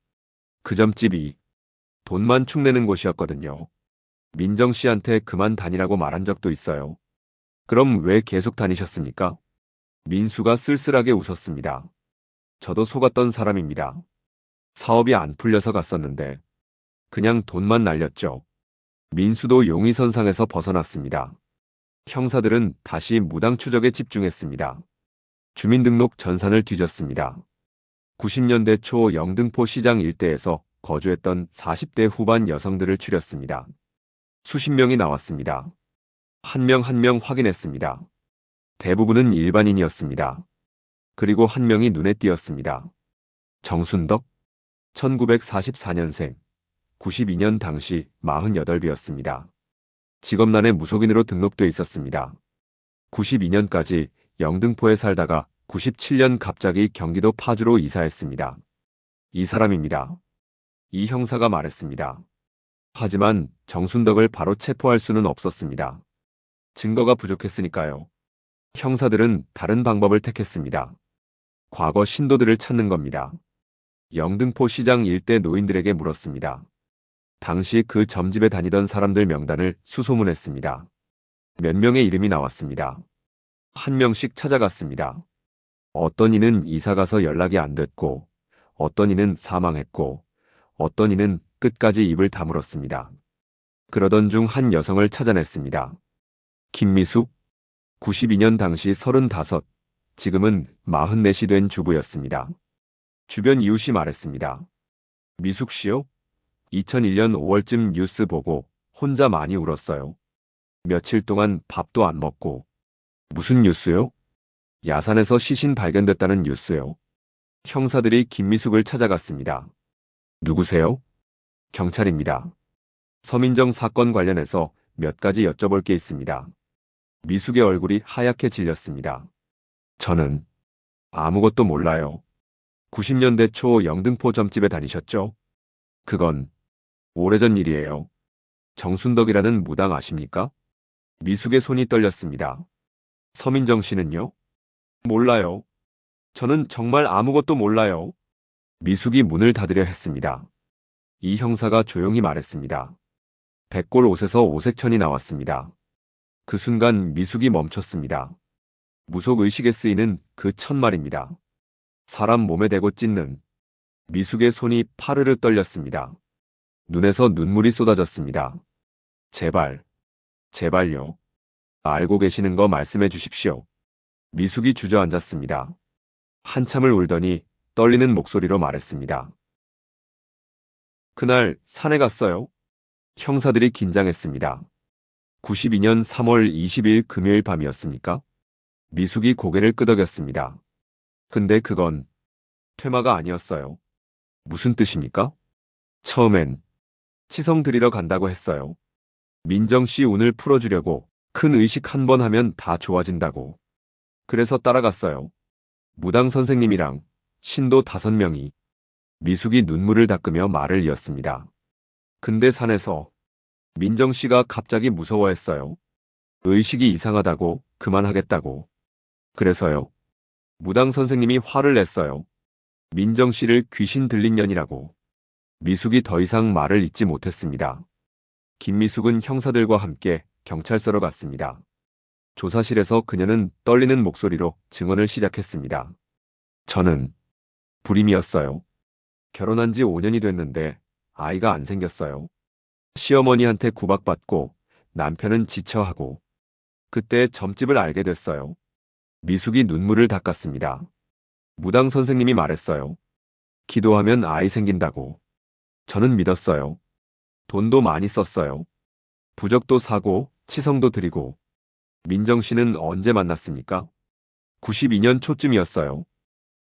그 점집이 돈만 축내는 곳이었거든요. 민정 씨한테 그만 다니라고 말한 적도 있어요. 그럼 왜 계속 다니셨습니까? 민수가 쓸쓸하게 웃었습니다. 저도 속았던 사람입니다. 사업이 안 풀려서 갔었는데 그냥 돈만 날렸죠. 민수도 용의선상에서 벗어났습니다. 형사들은 다시 무당 추적에 집중했습니다. 주민등록 전산을 뒤졌습니다. 90년대 초 영등포 시장 일대에서 거주했던 40대 후반 여성들을 추렸습니다. 수십 명이 나왔습니다. 한 명 한 명 확인했습니다. 대부분은 일반인이었습니다. 그리고 한 명이 눈에 띄었습니다. 정순덕, 1944년생, 92년 당시 48이었습니다. 직업란에 무속인으로 등록돼 있었습니다. 92년까지 영등포에 살다가 97년 갑자기 경기도 파주로 이사했습니다. 이 사람입니다. 이 형사가 말했습니다. 하지만 정순덕을 바로 체포할 수는 없었습니다. 증거가 부족했으니까요. 형사들은 다른 방법을 택했습니다. 과거 신도들을 찾는 겁니다. 영등포 시장 일대 노인들에게 물었습니다. 당시 그 점집에 다니던 사람들 명단을 수소문했습니다. 몇 명의 이름이 나왔습니다. 한 명씩 찾아갔습니다. 어떤 이는 이사가서 연락이 안 됐고, 어떤 이는 사망했고, 어떤 이는 끝까지 입을 다물었습니다. 그러던 중 한 여성을 찾아냈습니다. 김미숙, 92년 당시 35, 지금은 44시 된 주부였습니다. 주변 이웃이 말했습니다. 미숙 씨요? 2001년 5월쯤 뉴스 보고 혼자 많이 울었어요. 며칠 동안 밥도 안 먹고. 무슨 뉴스요? 야산에서 시신 발견됐다는 뉴스요. 형사들이 김미숙을 찾아갔습니다. 누구세요? 경찰입니다. 서민정 사건 관련해서 몇 가지 여쭤볼 게 있습니다. 미숙의 얼굴이 하얗게 질렸습니다. 저는 아무것도 몰라요. 90년대 초 영등포 점집에 다니셨죠? 그건 오래전 일이에요. 정순덕이라는 무당 아십니까? 미숙의 손이 떨렸습니다. 서민정 씨는요? 몰라요. 저는 정말 아무것도 몰라요. 미숙이 문을 닫으려 했습니다. 이 형사가 조용히 말했습니다. 백골 옷에서 오색천이 나왔습니다. 그 순간 미숙이 멈췄습니다. 무속의식에 쓰이는 그 천 말입니다. 사람 몸에 대고 찢는. 미숙의 손이 파르르 떨렸습니다. 눈에서 눈물이 쏟아졌습니다. 제발, 제발요. 알고 계시는 거 말씀해 주십시오. 미숙이 주저앉았습니다. 한참을 울더니 떨리는 목소리로 말했습니다. 그날 산에 갔어요. 형사들이 긴장했습니다. 92년 3월 20일 금요일 밤이었습니까? 미숙이 고개를 끄덕였습니다. 근데 그건 퇴마가 아니었어요. 무슨 뜻입니까? 처음엔 치성 드리러 간다고 했어요. 민정 씨 운을 풀어주려고 큰 의식 한 번 하면 다 좋아진다고. 그래서 따라갔어요. 무당 선생님이랑 신도 5명이. 미숙이 눈물을 닦으며 말을 이었습니다. 근데 산에서 민정 씨가 갑자기 무서워했어요. 의식이 이상하다고 그만하겠다고. 그래서요. 무당 선생님이 화를 냈어요. 민정 씨를 귀신 들린 년이라고. 미숙이 더 이상 말을 잇지 못했습니다. 김미숙은 형사들과 함께 경찰서로 갔습니다. 조사실에서 그녀는 떨리는 목소리로 증언을 시작했습니다. 저는 불임이었어요. 결혼한 지 5년이 됐는데 아이가 안 생겼어요. 시어머니한테 구박받고 남편은 지쳐하고. 그때 점집을 알게 됐어요. 미숙이 눈물을 닦았습니다. 무당 선생님이 말했어요. 기도하면 아이 생긴다고. 저는 믿었어요. 돈도 많이 썼어요. 부적도 사고 치성도 드리고. 민정 씨는 언제 만났습니까? 92년 초쯤이었어요.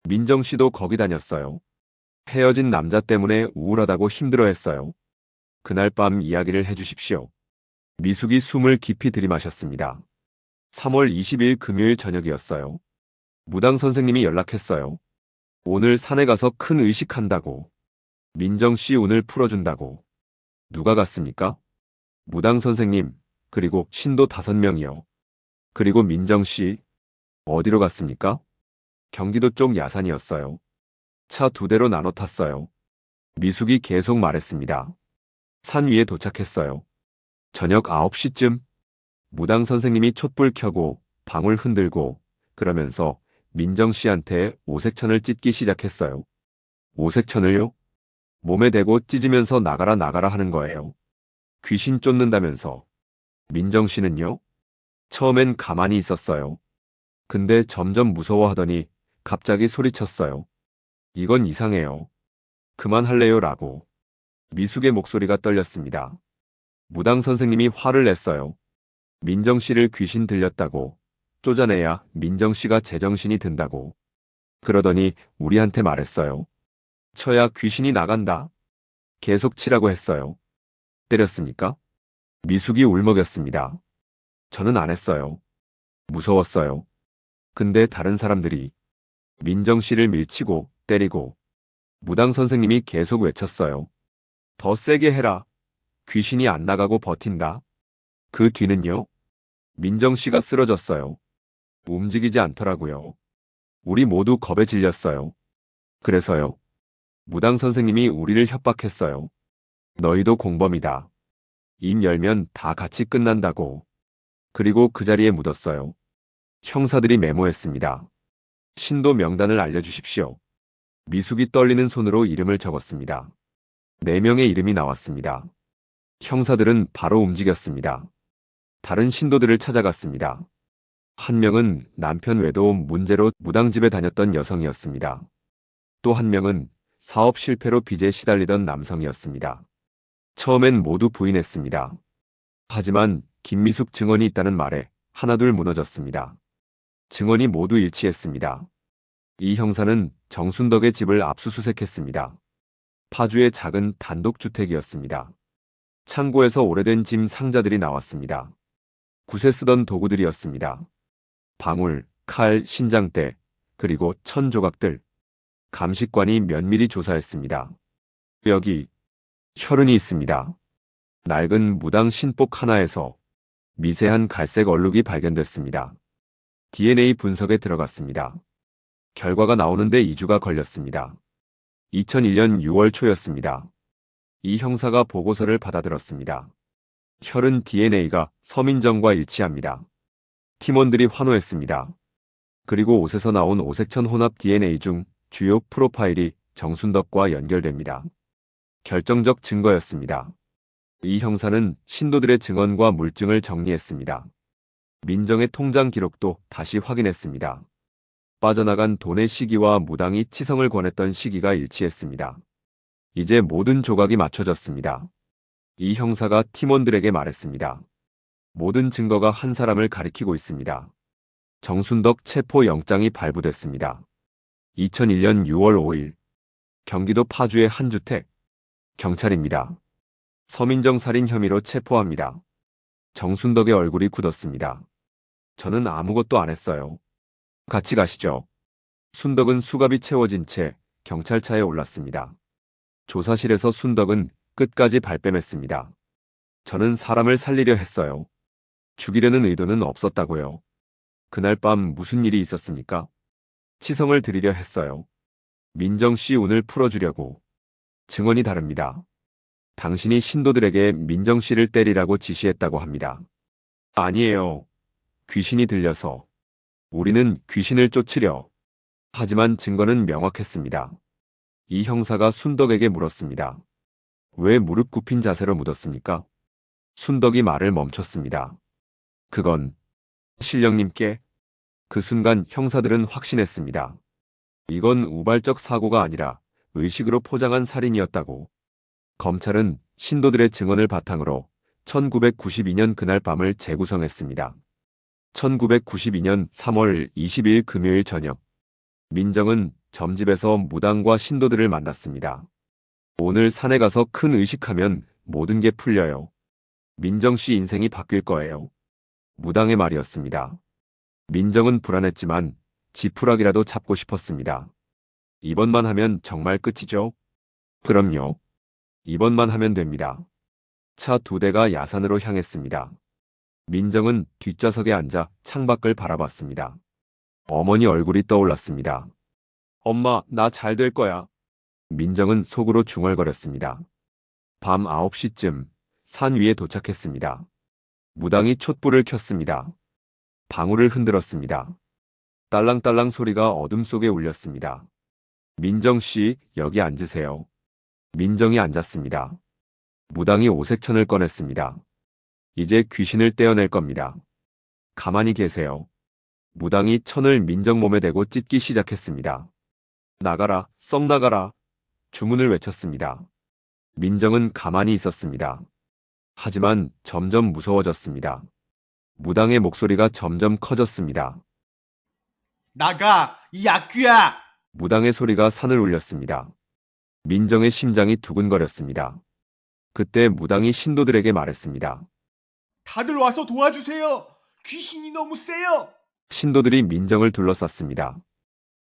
민정 씨도 거기 다녔어요. 헤어진 남자 때문에 우울하다고 힘들어했어요. 그날 밤 이야기를 해주십시오. 미숙이 숨을 깊이 들이마셨습니다. 3월 20일 금요일 저녁이었어요. 무당 선생님이 연락했어요. 오늘 산에 가서 큰 의식한다고. 민정 씨 운을 풀어준다고. 누가 갔습니까? 무당 선생님, 그리고 신도 5명이요. 그리고 민정 씨, 어디로 갔습니까? 경기도 쪽 야산이었어요. 차 2대로 나눠 탔어요. 미숙이 계속 말했습니다. 산 위에 도착했어요. 저녁 9시쯤 무당 선생님이 촛불 켜고 방울 흔들고 그러면서 민정 씨한테 오색천을 찢기 시작했어요. 오색천을요? 몸에 대고 찢으면서 나가라 나가라 하는 거예요. 귀신 쫓는다면서. 민정 씨는요? 처음엔 가만히 있었어요. 근데 점점 무서워하더니 갑자기 소리쳤어요. 이건 이상해요. 그만할래요 라고. 미숙의 목소리가 떨렸습니다. 무당 선생님이 화를 냈어요. 민정 씨를 귀신 들렸다고. 쪼잔해야 민정 씨가 제정신이 든다고. 그러더니 우리한테 말했어요. 쳐야 귀신이 나간다. 계속 치라고 했어요. 때렸습니까? 미숙이 울먹였습니다. 저는 안 했어요. 무서웠어요. 근데 다른 사람들이 민정 씨를 밀치고 때리고. 무당 선생님이 계속 외쳤어요. 더 세게 해라. 귀신이 안 나가고 버틴다. 그 뒤는요? 민정 씨가 쓰러졌어요. 움직이지 않더라고요. 우리 모두 겁에 질렸어요. 그래서요. 무당 선생님이 우리를 협박했어요. 너희도 공범이다. 입 열면 다 같이 끝난다고. 그리고 그 자리에 묻었어요. 형사들이 메모했습니다. 신도 명단을 알려주십시오. 미숙이 떨리는 손으로 이름을 적었습니다. 4명의 이름이 나왔습니다. 형사들은 바로 움직였습니다. 다른 신도들을 찾아갔습니다. 한 명은 남편 외도 문제로 무당집에 다녔던 여성이었습니다. 또 한 명은 사업 실패로 빚에 시달리던 남성이었습니다. 처음엔 모두 부인했습니다. 하지만 김미숙 증언이 있다는 말에 하나둘 무너졌습니다. 증언이 모두 일치했습니다. 이 형사는 정순덕의 집을 압수수색했습니다. 파주의 작은 단독주택이었습니다. 창고에서 오래된 짐 상자들이 나왔습니다. 굿에 쓰던 도구들이었습니다. 방울, 칼, 신장대, 그리고 천 조각들. 감식관이 면밀히 조사했습니다. 여기 혈흔이 있습니다. 낡은 무당 신복 하나에서 미세한 갈색 얼룩이 발견됐습니다. DNA 분석에 들어갔습니다. 결과가 나오는데 2주가 걸렸습니다. 2001년 6월 초였습니다. 이 형사가 보고서를 받아들었습니다. 혈흔 DNA가 서민정과 일치합니다. 팀원들이 환호했습니다. 그리고 옷에서 나온 오색천 혼합 DNA 중 주요 프로파일이 정순덕과 연결됩니다. 결정적 증거였습니다. 이 형사는 신도들의 증언과 물증을 정리했습니다. 민정의 통장 기록도 다시 확인했습니다. 빠져나간 돈의 시기와 무당이 치성을 권했던 시기가 일치했습니다. 이제 모든 조각이 맞춰졌습니다. 이 형사가 팀원들에게 말했습니다. 모든 증거가 한 사람을 가리키고 있습니다. 정순덕 체포 영장이 발부됐습니다. 2001년 6월 5일 경기도 파주의 한 주택. 경찰입니다. 서민정 살인 혐의로 체포합니다. 정순덕의 얼굴이 굳었습니다. 저는 아무것도 안 했어요. 같이 가시죠. 순덕은 수갑이 채워진 채 경찰차에 올랐습니다. 조사실에서 순덕은 끝까지 발뺌했습니다. 저는 사람을 살리려 했어요. 죽이려는 의도는 없었다고요. 그날 밤 무슨 일이 있었습니까? 치성을 드리려 했어요. 민정 씨 운을 풀어주려고. 증언이 다릅니다. 당신이 신도들에게 민정 씨를 때리라고 지시했다고 합니다. 아니에요. 귀신이 들려서. 우리는 귀신을 쫓으려. 하지만 증거는 명확했습니다. 이 형사가 순덕에게 물었습니다. 왜 무릎 굽힌 자세로 묻었습니까? 순덕이 말을 멈췄습니다. 그건 신령님께. 그 순간 형사들은 확신했습니다. 이건 우발적 사고가 아니라 의식으로 포장한 살인이었다고. 검찰은 신도들의 증언을 바탕으로 1992년 그날 밤을 재구성했습니다. 1992년 3월 20일 금요일 저녁, 민정은 점집에서 무당과 신도들을 만났습니다. 오늘 산에 가서 큰 의식하면 모든 게 풀려요. 민정 씨 인생이 바뀔 거예요. 무당의 말이었습니다. 민정은 불안했지만 지푸라기라도 잡고 싶었습니다. 이번만 하면 정말 끝이죠? 그럼요. 이번만 하면 됩니다. 차 2대가 야산으로 향했습니다. 민정은 뒷좌석에 앉아 창밖을 바라봤습니다. 어머니 얼굴이 떠올랐습니다. 엄마, 나 잘 될 거야. 민정은 속으로 중얼거렸습니다. 밤 9시쯤 산 위에 도착했습니다. 무당이 촛불을 켰습니다. 방울을 흔들었습니다. 딸랑딸랑 소리가 어둠 속에 울렸습니다. 민정 씨, 여기 앉으세요. 민정이 앉았습니다. 무당이 오색천을 꺼냈습니다. 이제 귀신을 떼어낼 겁니다. 가만히 계세요. 무당이 천을 민정 몸에 대고 찢기 시작했습니다. 나가라, 썩 나가라. 주문을 외쳤습니다. 민정은 가만히 있었습니다. 하지만 점점 무서워졌습니다. 무당의 목소리가 점점 커졌습니다. 나가! 이 악귀야! 무당의 소리가 산을 울렸습니다. 민정의 심장이 두근거렸습니다. 그때 무당이 신도들에게 말했습니다. 다들 와서 도와주세요! 귀신이 너무 세요! 신도들이 민정을 둘러쌌습니다.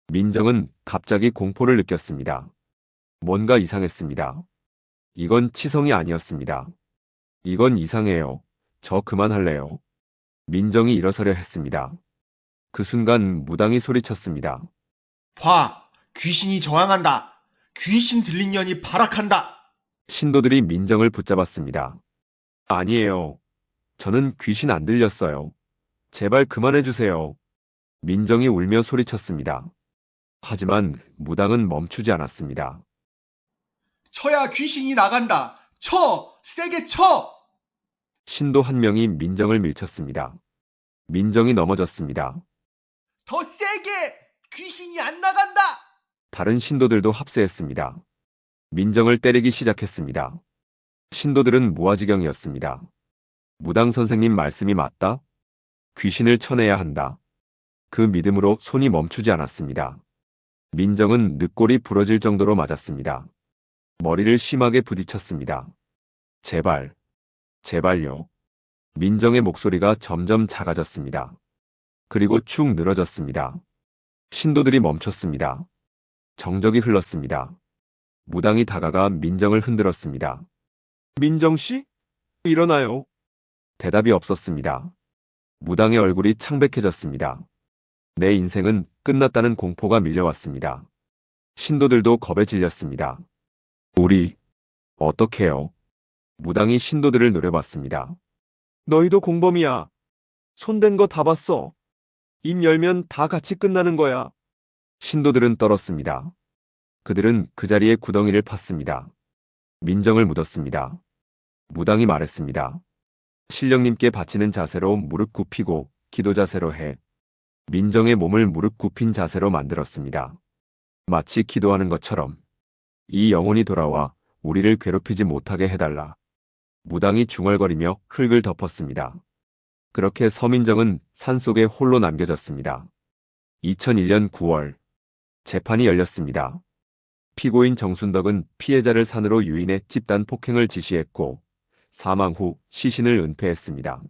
민정은 갑자기 공포를 느꼈습니다. 뭔가 이상했습니다. 이건 치성이 아니었습니다. 이건 이상해요. 저 그만할래요. 민정이 일어서려 했습니다. 그 순간 무당이 소리쳤습니다. 봐! 귀신이 저항한다! 귀신 들린 년이 발악한다! 신도들이 민정을 붙잡았습니다. 아니에요. 저는 귀신 안 들렸어요. 제발 그만해주세요. 민정이 울며 소리쳤습니다. 하지만 무당은 멈추지 않았습니다. 쳐야 귀신이 나간다! 쳐! 세게 쳐! 신도 한 명이 민정을 밀쳤습니다. 민정이 넘어졌습니다. 더 세게! 귀신이 안 나간다! 다른 신도들도 합세했습니다. 민정을 때리기 시작했습니다. 신도들은 무아지경이었습니다. 무당 선생님 말씀이 맞다. 귀신을 쳐내야 한다. 그 믿음으로 손이 멈추지 않았습니다. 민정은 늑골이 부러질 정도로 맞았습니다. 머리를 심하게 부딪혔습니다. 제발, 제발요. 민정의 목소리가 점점 작아졌습니다. 그리고 축 늘어졌습니다. 신도들이 멈췄습니다. 정적이 흘렀습니다. 무당이 다가가 민정을 흔들었습니다. 민정씨? 일어나요. 대답이 없었습니다. 무당의 얼굴이 창백해졌습니다. 내 인생은 끝났다는 공포가 밀려왔습니다. 신도들도 겁에 질렸습니다. 우리, 어떡해요? 무당이 신도들을 노려봤습니다. 너희도 공범이야. 손댄 거 다 봤어. 입 열면 다 같이 끝나는 거야. 신도들은 떨었습니다. 그들은 그 자리에 구덩이를 팠습니다. 민정을 묻었습니다. 무당이 말했습니다. 신령님께 바치는 자세로 무릎 굽히고 기도 자세로 해. 민정의 몸을 무릎 굽힌 자세로 만들었습니다. 마치 기도하는 것처럼 이 영혼이 돌아와 우리를 괴롭히지 못하게 해달라. 무당이 중얼거리며 흙을 덮었습니다. 그렇게 서민정은 산속에 홀로 남겨졌습니다. 2001년 9월 재판이 열렸습니다. 피고인 정순덕은 피해자를 산으로 유인해 집단 폭행을 지시했고 사망 후 시신을 은폐했습니다.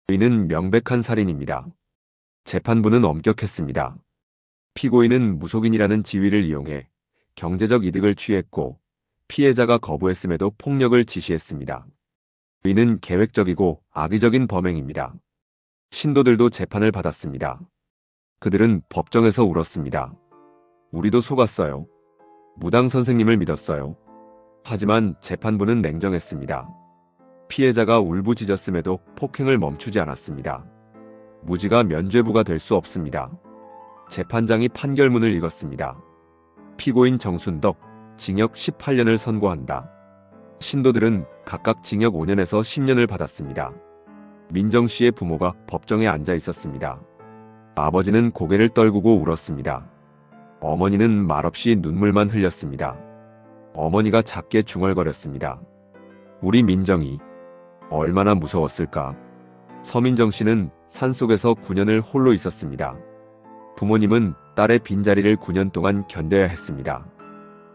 이는 명백한 살인입니다. 재판부는 엄격했습니다. 피고인은 무속인이라는 지위를 이용해 경제적 이득을 취했고 피해자가 거부했음에도 폭력을 지시했습니다. 이는 계획적이고 악의적인 범행입니다. 신도들도 재판을 받았습니다. 그들은 법정에서 울었습니다. 우리도 속았어요. 무당 선생님을 믿었어요. 하지만 재판부는 냉정했습니다. 피해자가 울부짖었음에도 폭행을 멈추지 않았습니다. 무지가 면죄부가 될 수 없습니다. 재판장이 판결문을 읽었습니다. 피고인 정순덕, 징역 18년을 선고한다. 신도들은 각각 징역 5년에서 10년을 받았습니다. 민정 씨의 부모가 법정에 앉아 있었습니다. 아버지는 고개를 떨구고 울었습니다. 어머니는 말없이 눈물만 흘렸습니다. 어머니가 작게 중얼거렸습니다. 우리 민정이 얼마나 무서웠을까. 서민정 씨는 산속에서 9년을 홀로 있었습니다. 부모님은 딸의 빈자리를 9년 동안 견뎌야 했습니다.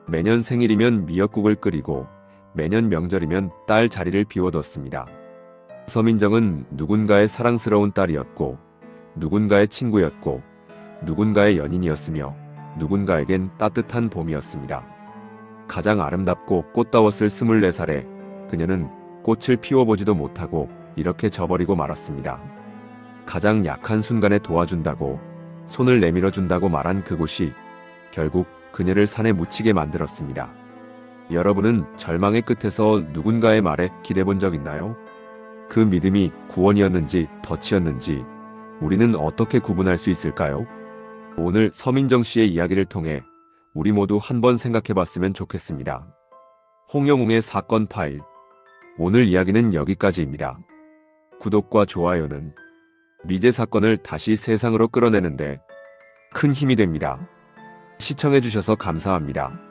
매년 생일이면 미역국을 끓이고 매년 명절이면 딸 자리를 비워뒀습니다. 서민정은 누군가의 사랑스러운 딸이었고 누군가의 친구였고 누군가의 연인이었으며 누군가에겐 따뜻한 봄이었습니다. 가장 아름답고 꽃다웠을 24살에 그녀는 꽃을 피워보지도 못하고 이렇게 져버리고 말았습니다. 가장 약한 순간에 도와준다고 손을 내밀어준다고 말한 그곳이 결국 그녀를 산에 묻히게 만들었습니다. 여러분은 절망의 끝에서 누군가의 말에 기대본 적 있나요? 그 믿음이 구원이었는지 덫이었는지 우리는 어떻게 구분할 수 있을까요? 오늘 서민정 씨의 이야기를 통해 우리 모두 한번 생각해봤으면 좋겠습니다. 홍영웅의 사건 파일. 오늘 이야기는 여기까지입니다. 구독과 좋아요는 미제 사건을 다시 세상으로 끌어내는데 큰 힘이 됩니다. 시청해주셔서 감사합니다.